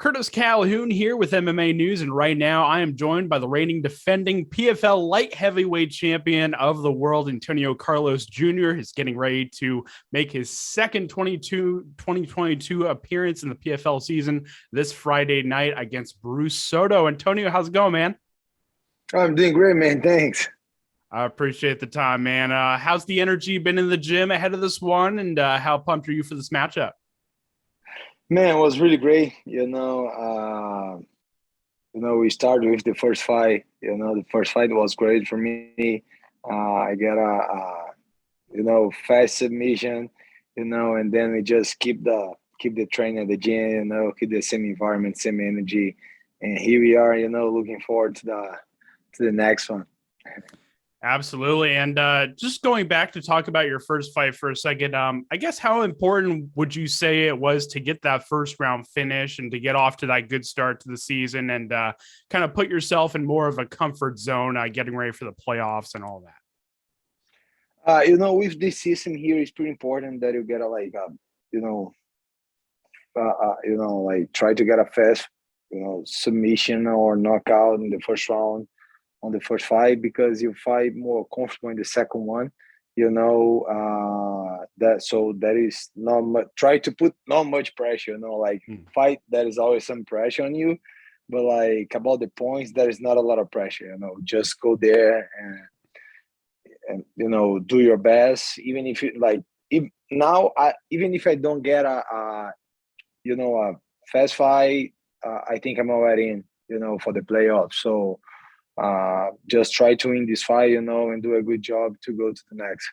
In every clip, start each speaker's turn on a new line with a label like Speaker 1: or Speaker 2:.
Speaker 1: Curtis Calhoun here with MMA News, and right now I am joined by the reigning defending PFL light heavyweight champion of the world, Antonio Carlos Jr. He's getting ready to make his second 2022 appearance in the PFL season this Friday night against Bruce Souto. Antonio, how's it going, man?
Speaker 2: I'm doing great, man. Thanks.
Speaker 1: I appreciate the time, man. How's the energy been in the gym ahead of this one, and how pumped are you for this matchup?
Speaker 2: Man, it was really great. We started with the first fight. The first fight was great for me. I got fast submission. And then we just keep the training at the gym. Keep the same environment, same energy, and here we are. Looking forward to the next one.
Speaker 1: Absolutely. And just going back to talk about your first fight for a second, I guess how important would you say it was to get that first round finish and to get off to that good start to the season and kind of put yourself in more of a comfort zone, getting ready for the playoffs and all
Speaker 2: that? With this season here, it's pretty important that you get try to get a fast, submission or knockout in the first round on the first fight, because you fight more comfortable in the second one, that is not much, try to put not much pressure, fight, there is always some pressure on you, but about the points, there is not a lot of pressure, just go there and do your best, even if you even if I don't get a fast fight, I think I'm already in, for the playoffs. So just try to win this fight, and do a good job to go to the next.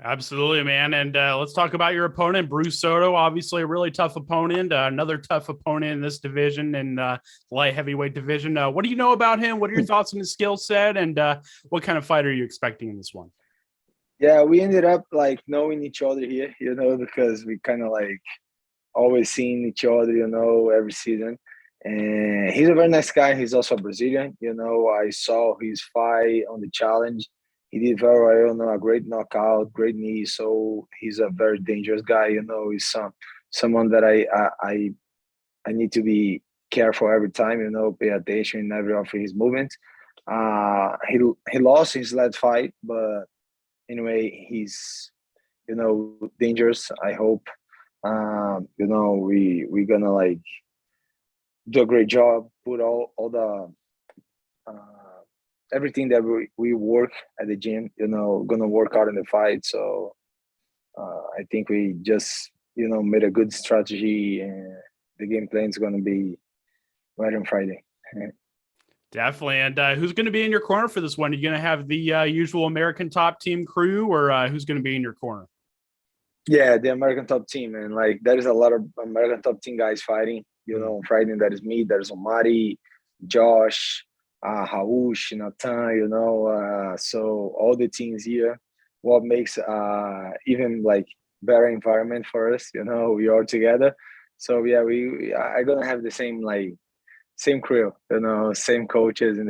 Speaker 1: Absolutely, man. And let's talk about your opponent, Bruce Souto. Obviously, a really tough opponent, another tough opponent in this division, in the light heavyweight division. What do you know about him? What are your thoughts on his skill set, and what kind of fight are you expecting in this one?
Speaker 2: Yeah, we ended up knowing each other here, because we kind of always seeing each other, every season. And he's a very nice guy. He's also a Brazilian. I saw his fight on the challenge. He did very well, a great knockout, great knee. So he's a very dangerous guy. He's someone that I need to be careful every time, pay attention in every of his movements. He lost his last fight, but anyway, he's, dangerous. I hope, we're gonna do a great job, put all the everything that we work at the gym, gonna work out in the fight. So I think we just made a good strategy, and the game plan is gonna be right on Friday.
Speaker 1: Definitely. And who's going to be in your corner for this one? Are you going to have the usual American Top Team crew, or who's going to be in your corner?
Speaker 2: Yeah, the American Top Team, and there is a lot of American Top Team guys fighting. On Friday, that is me, there's Omari, Josh, Raush, Nathan, so all the teams here, what makes even better environment for us, we are together. So yeah, we are gonna have the same crew, same coaches, and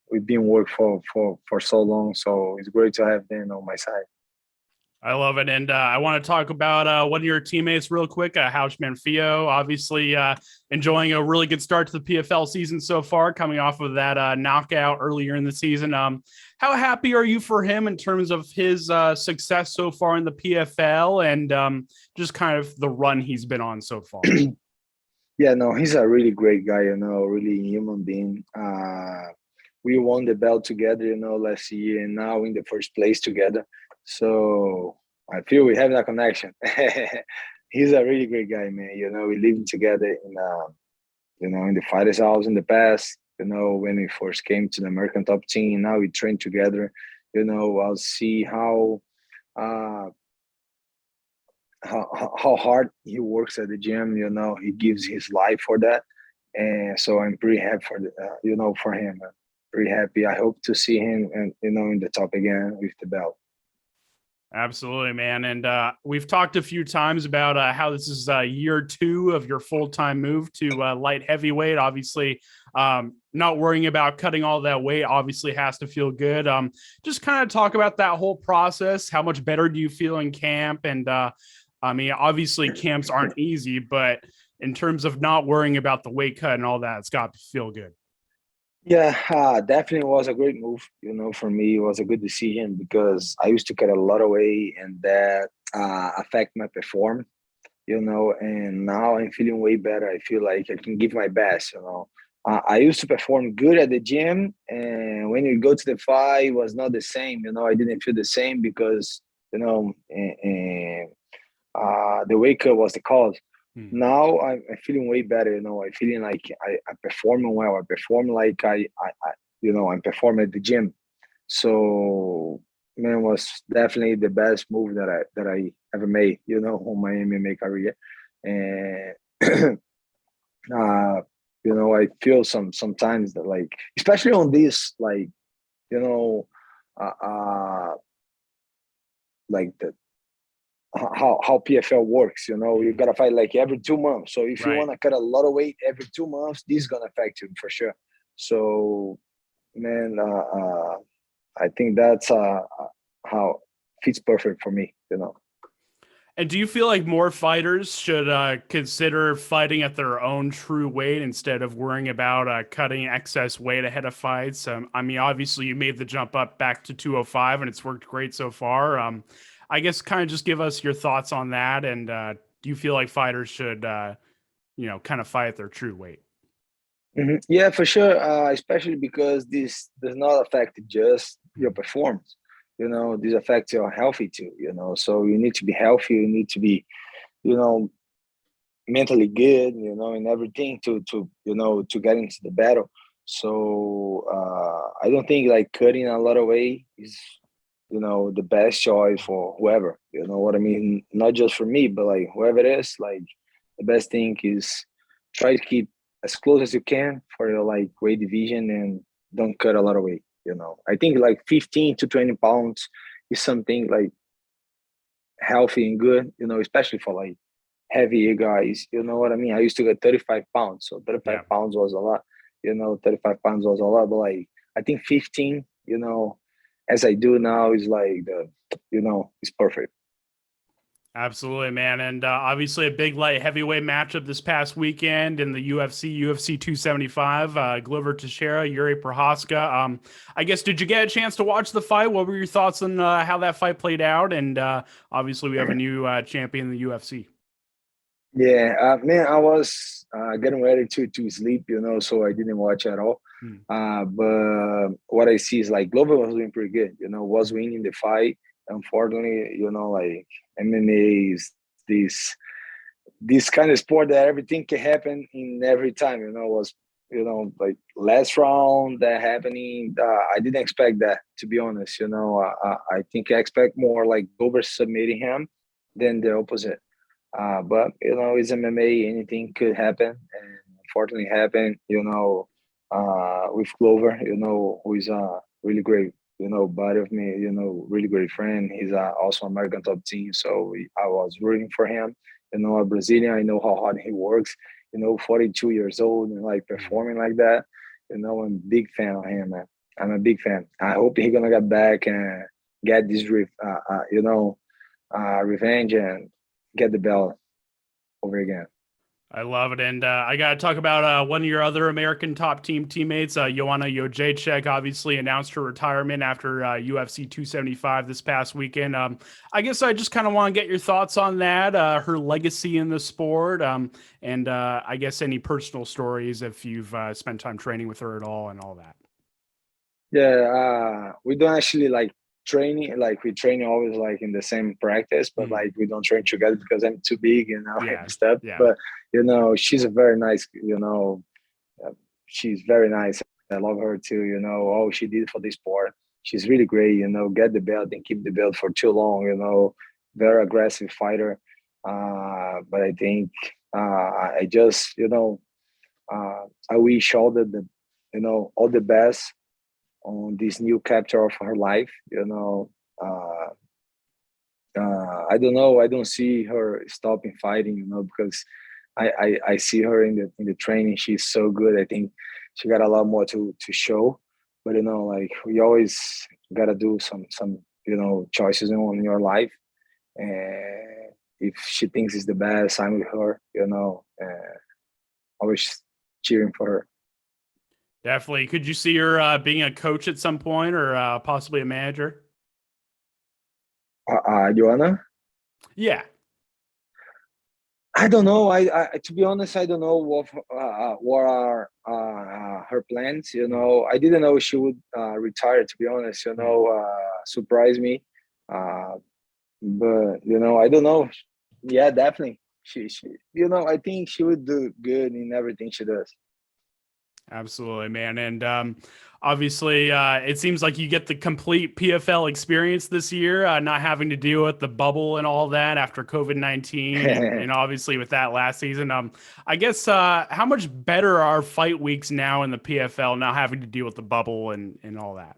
Speaker 2: we've been working for so long, so it's great to have them on my side.
Speaker 1: I love it. And I want to talk about one of your teammates real quick, Raush Manfio, obviously enjoying a really good start to the PFL season so far, coming off of that knockout earlier in the season. How happy are you for him in terms of his success so far in the PFL and just kind of the run he's been on so far?
Speaker 2: Yeah, no, he's a really great guy, really human being. We won the belt together, last year, and now in the first place together. So I feel we have that connection. He's a really great guy, man. We lived together in the fighters' house in the past. When we first came to the American Top Team. Now we train together. I'll see how hard he works at the gym. He gives his life for that, and so I'm pretty happy for him. I'm pretty happy. I hope to see him and in the top again with the belt.
Speaker 1: Absolutely, man. And we've talked a few times about how this is year 2 of your full-time move to light heavyweight. Obviously, not worrying about cutting all that weight obviously has to feel good. Just kind of talk about that whole process. How much better do you feel in camp? And I mean, obviously camps aren't easy, but in terms of not worrying about the weight cut and all that, it's got to feel good.
Speaker 2: Yeah, definitely was a great move. For me, it was a good decision because I used to cut a lot of weight and that affect my performance. And now I'm feeling way better. I feel like I can give my best. I used to perform good at the gym, and when you go to the fight, it was not the same. I didn't feel the same because, the weight cut was the cause. Now I'm feeling way better. I'm feeling like I performing well. I perform like I'm performing at the gym. So, man, was definitely the best move that I ever made. On my MMA career, and I feel sometimes that, like, especially on this, like, you know, uh, uh like the how PFL works. You gotta fight like every 2 months. So if you
Speaker 1: Right.
Speaker 2: want to cut a lot of weight every 2 months, this is gonna affect you for sure. So, man, I think that's how fits perfect for me.
Speaker 1: And do you feel like more fighters should consider fighting at their own true weight instead of worrying about cutting excess weight ahead of fights? I mean, obviously, you made the jump up back to 205, and it's worked great so far. I guess kind of just give us your thoughts on that. And do you feel like fighters should, kind of fight at their true weight?
Speaker 2: Yeah, for sure. Especially because this does not affect just your performance. This affects your healthy too. So you need to be healthy. You need to be, you know, mentally good. And everything to get into the battle. So I don't think like cutting a lot of weight is, the best choice for whoever. You know what I mean? Not just for me, but like whoever it is. Like the best thing is try to keep as close as you can for your like weight division and don't cut a lot of weight. I think like 15 to 20 pounds is something like healthy and good, especially for like heavier guys. You know what I mean? I used to get 35 pounds. So 35
Speaker 1: Yeah.
Speaker 2: pounds was a lot. 35 pounds was a lot. But like, I think 15, as I do now is like it's perfect.
Speaker 1: Absolutely, man. And obviously a big light heavyweight matchup this past weekend in the UFC 275, Glover Teixeira, Yuri Prochazka. I guess, did you get a chance to watch the fight? What were your thoughts on how that fight played out? And obviously we have a new champion in the UFC.
Speaker 2: Yeah, man, I was getting ready to sleep, so I didn't watch at all. But what I see is like Glover was doing pretty good, was winning the fight. Unfortunately, like MMA is this kind of sport that everything can happen in every time. Was like last round that happening. I didn't expect that, to be honest. I think I expect more like Glover submitting him than the opposite. But it's MMA. Anything could happen, and unfortunately, happened. With Glover, who is a really great, buddy of me. Really great friend. He's also American top team, so I was rooting for him. A Brazilian. I know how hard he works. 42 years old and like performing like that. I'm a big fan of him, man. I'm a big fan. I hope he's gonna get back and get this, revenge and get the belt over again.
Speaker 1: I love it. And I got to talk about one of your other American top team teammates, Joanna Jedrzejczyk, obviously announced her retirement after UFC 275 this past weekend. I guess I just kind of want to get your thoughts on that, her legacy in the sport, and I guess any personal stories if you've spent time training with her at all and all that.
Speaker 2: Yeah, we don't actually like training, like we train always like in the same practice, but like we don't train together because I'm too big and stuff.
Speaker 1: Yeah.
Speaker 2: But she's a very nice, she's very nice. I love her too. All she did for this sport. She's really great. Get the belt and keep the belt for too long. Very aggressive fighter. But I think I just I wish all all the best on this new chapter of her life. I don't know. I don't see her stopping fighting. Because I see her in the training. She's so good. I think she got a lot more to show. But like we always gotta do some choices in your life, and if she thinks it's the best, I'm with her, always cheering for her.
Speaker 1: Definitely. Could you see her being a coach at some point, or possibly a manager?
Speaker 2: Joanna?
Speaker 1: Yeah.
Speaker 2: I don't know. I to be honest, I don't know what are her plans. I didn't know she would retire. To be honest, surprised me. But I don't know. Yeah, definitely. She I think she would do good in everything she does.
Speaker 1: Absolutely, man. And obviously, it seems like you get the complete PFL experience this year, not having to deal with the bubble and all that after COVID-19. And obviously, with that last season, I guess how much better are fight weeks now in the PFL, now having to deal with the bubble and all that?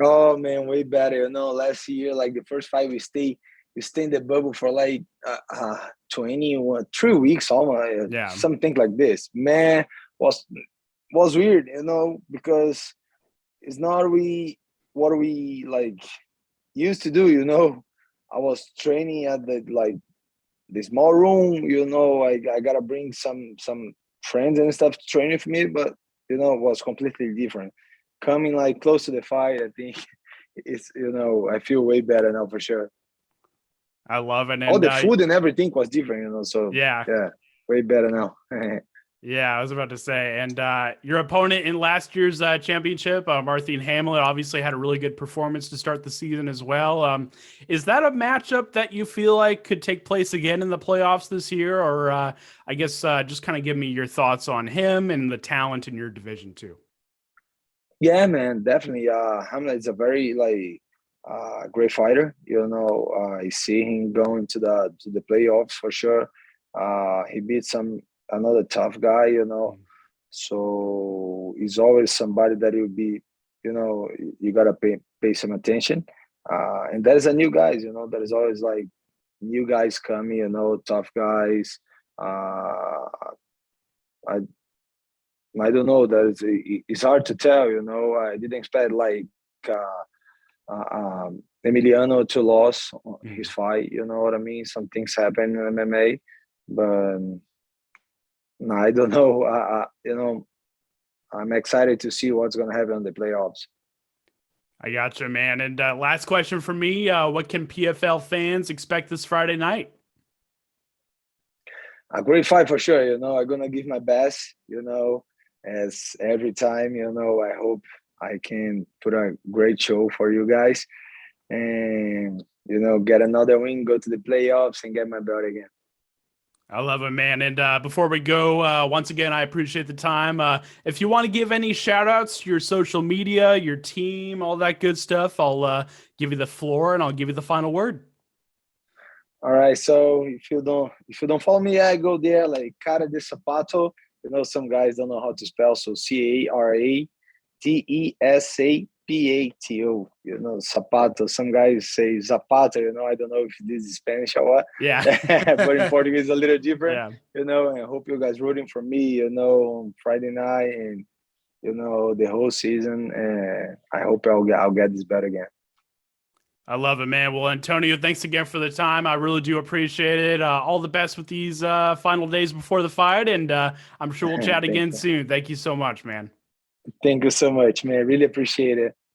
Speaker 2: Oh man, way better. Last year, like the first fight, we stay in the bubble for like 3 weeks almost,
Speaker 1: Yeah.
Speaker 2: something like this. Man, was weird, because it's not what we like used to do. I was training at the small room. I gotta bring some friends and stuff to train with me, but it was completely different. Coming like close to the fight, I think it's I feel way better now for sure.
Speaker 1: I love it. And
Speaker 2: all the food and everything was different, so
Speaker 1: yeah,
Speaker 2: way better now.
Speaker 1: Yeah, I was about to say. And your opponent in last year's championship, Marthin Hamlet, obviously had a really good performance to start the season as well. Is that a matchup that you feel like could take place again in the playoffs this year? Or I guess just kind of give me your thoughts on him and the talent in your division too.
Speaker 2: Yeah, man, definitely. Hamlet is a very great fighter. I see him going to the playoffs for sure. He beat another tough guy, so he's always somebody that will be, you gotta pay some attention. And there's a new guys, there is always like new guys coming, tough guys. I don't know. It's hard to tell. I didn't expect Emiliano to lose his fight. You know what I mean? Some things happen in MMA, but no, I don't know. I'm excited to see what's going to happen in the playoffs.
Speaker 1: I gotcha, man. And last question for me: what can PFL fans expect this Friday night?
Speaker 2: A great fight for sure. I'm gonna give my best. As every time. I hope I can put a great show for you guys, and get another win, go to the playoffs, and get my belt again.
Speaker 1: I love it, man. And before we go, once again, I appreciate the time. If you want to give any shout outs to your social media, your team, all that good stuff, I'll give you the floor and I'll give you the final word.
Speaker 2: All right. So if you don't follow me, I go there like Cara de Sapato. Some guys don't know how to spell, so CARADESAPATO. Sapato. Some guys say Zapata. I don't know if this is Spanish or what.
Speaker 1: Yeah.
Speaker 2: But in Portuguese, it's a little different. Yeah. And I hope you guys rooting for me. On Friday night and the whole season. And I hope I'll get this bet again.
Speaker 1: I love it, man. Well, Antonio, thanks again for the time. I really do appreciate it. All the best with these final days before the fight, and I'm sure we'll chat again soon. Thank you so much, man.
Speaker 2: Thank you so much, man. Really appreciate it.